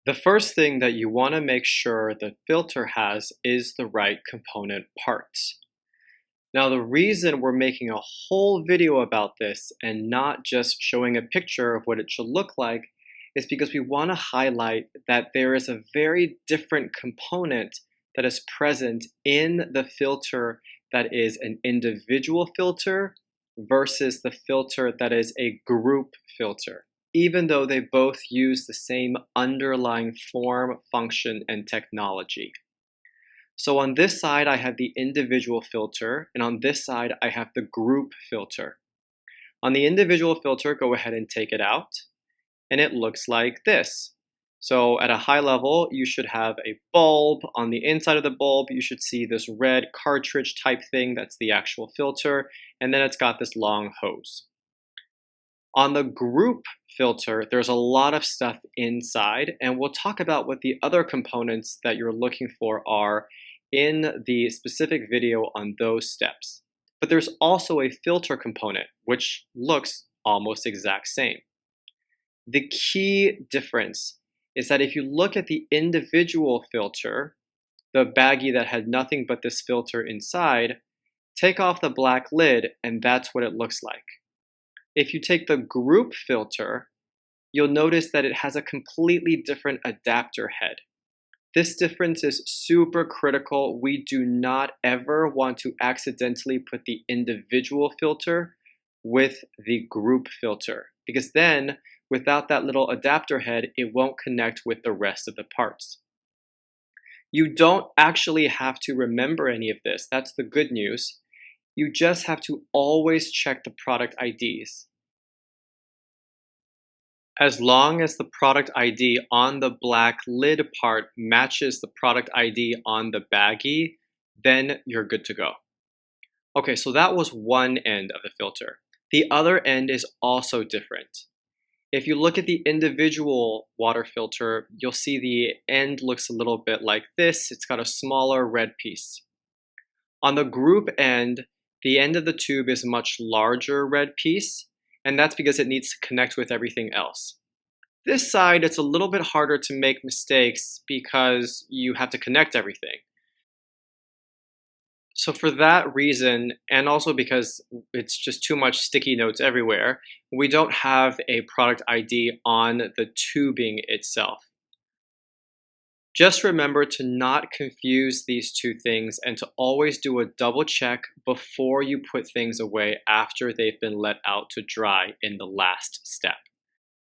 The first thing that you want to make sure the filter has is the right component parts. Now, the reason we're making a whole video about this and not just showing a picture of what it should look like is because we want to highlight that there is a very different component that is present in the filter that is an individual filter versus the filter that is a group filter, even though they both use the same underlying form, function, and technology. So on this side, I have the individual filter, and on this side, I have the group filter. On the individual filter, go ahead and take it out, and it looks like this. So at a high level, you should have a bulb. On the inside of the bulb, you should see this red cartridge type thing. That's the actual filter, and then it's got this long hose. On the group filter, there's a lot of stuff inside, and we'll talk about what the other components that you're looking for are in the specific video on those steps. But there's also a filter component, which looks almost exact same. The key difference is that if you look at the individual filter, the baggie that had nothing but this filter inside, take off the black lid, and that's what it looks like. If you take the group filter, you'll notice that it has a completely different adapter head. This difference is super critical. We do not ever want to accidentally put the individual filter with the group filter, because then without that little adapter head, it won't connect with the rest of the parts. You don't actually have to remember any of this. That's the good news. You just have to always check the product IDs. As long as the product ID on the black lid part matches the product ID on the baggie, then you're good to go. Okay, so that was one end of the filter. The other end is also different. If you look at the individual water filter, you'll see the end looks a little bit like this. It's got a smaller red piece. On the group end, the end of the tube is a much larger red piece, and that's because it needs to connect with everything else. This side, it's a little bit harder to make mistakes because you have to connect everything. So for that reason, and also because it's just too much sticky notes everywhere, we don't have a product ID on the tubing itself. Just remember to not confuse these two things and to always do a double check before you put things away after they've been let out to dry in the last step.